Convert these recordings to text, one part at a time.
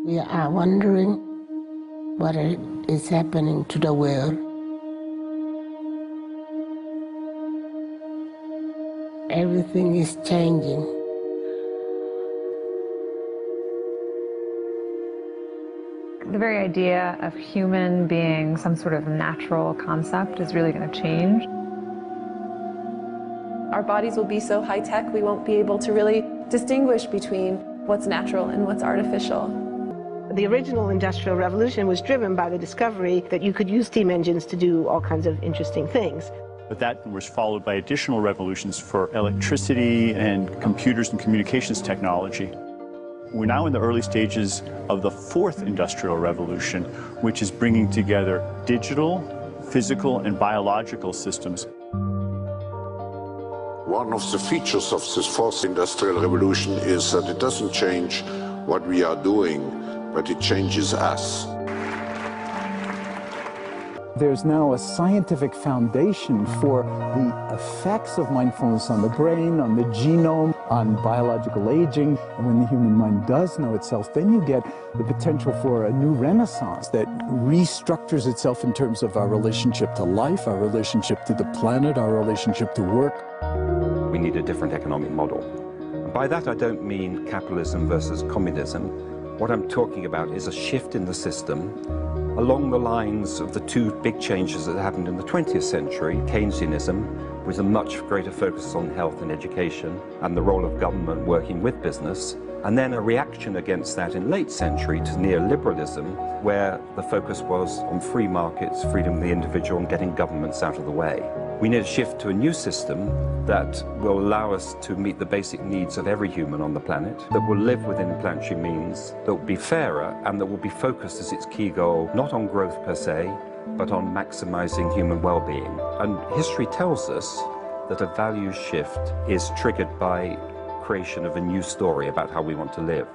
We are wondering what is happening to the world. Everything is changing. The very idea of human being some sort of natural concept is really going to change. Our bodies will be so high-tech, we won't be able to really distinguish between what's natural and what's artificial. The original Industrial Revolution was driven by the discovery that you could use steam engines to do all kinds of interesting things. But that was followed by additional revolutions for electricity and computers and communications technology. We're now in the early stages of the fourth industrial revolution, which is bringing together digital, physical, and biological systems. One of the features of this fourth industrial revolution is that it doesn't change what we are doing, but it changes us. There's now a scientific foundation for the effects of mindfulness on the brain, on the genome, on biological aging. And when the human mind does know itself, then you get the potential for a new renaissance that restructures itself in terms of our relationship to life, our relationship to the planet, our relationship to work. We need a different economic model. And by that I don't mean capitalism versus communism. What I'm talking about is a shift in the system along the lines of the two big changes that happened in the 20th century, Keynesianism, with a much greater focus on health and education and the role of government working with business, and then a reaction against that in late century to neoliberalism, where the focus was on free markets, freedom of the individual, and getting governments out of the way. We need a shift to a new system that will allow us to meet the basic needs of every human on the planet, that will live within planetary means, that will be fairer, and that will be focused as its key goal, not on growth per se, but on maximizing human well-being. And history tells us that a values shift is triggered by creation of a new story about how we want to live.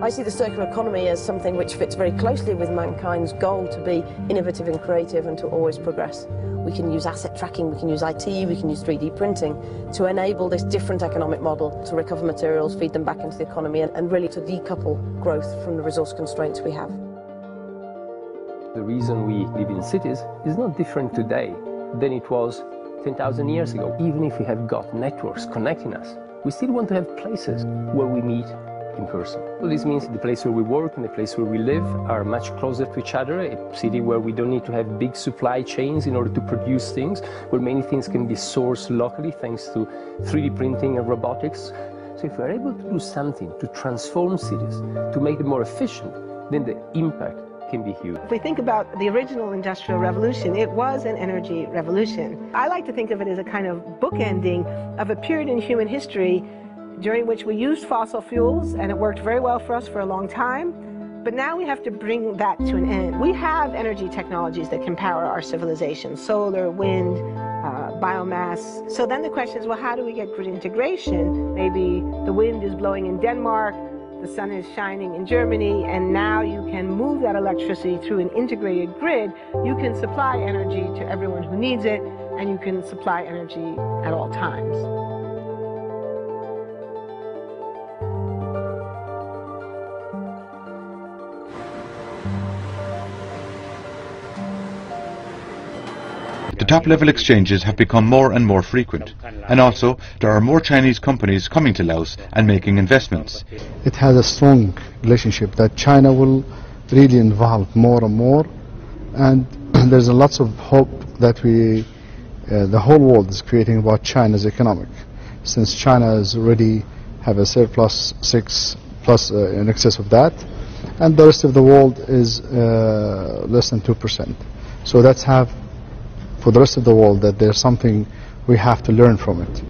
I see the circular economy as something which fits very closely with mankind's goal to be innovative and creative and to always progress. We can use asset tracking, we can use IT, we can use 3D printing to enable this different economic model to recover materials, feed them back into the economy, and really to decouple growth from the resource constraints we have. The reason we live in cities is not different today than it was 10,000 years ago. Even if we have got networks connecting us, we still want to have places where we meet in person. So this means the place where we work and the place where we live are much closer to each other, a city where we don't need to have big supply chains in order to produce things, where many things can be sourced locally thanks to 3D printing and robotics. So if we're able to do something to transform cities, to make them more efficient, then the impact can be huge. If we think about the original Industrial Revolution, it was an energy revolution. I like to think of it as a kind of bookending of a period in human history during which we used fossil fuels, and it worked very well for us for a long time. But now we have to bring that to an end. We have energy technologies that can power our civilization: solar, wind, biomass. So then the question is, well, how do we get grid integration? Maybe the wind is blowing in Denmark, the sun is shining in Germany, and now you can move that electricity through an integrated grid. You can supply energy to everyone who needs it, and you can supply energy at all times. The top-level exchanges have become more and more frequent, and also there are more Chinese companies coming to Laos and making investments. It has a strong relationship that China will really involve more and more, and there's a lots of hope that the whole world is creating about China's economic, since China is already have a surplus 6 plus in excess of that, and the rest of the world is less than 2%. So that's for the rest of the world that there's something we have to learn from it.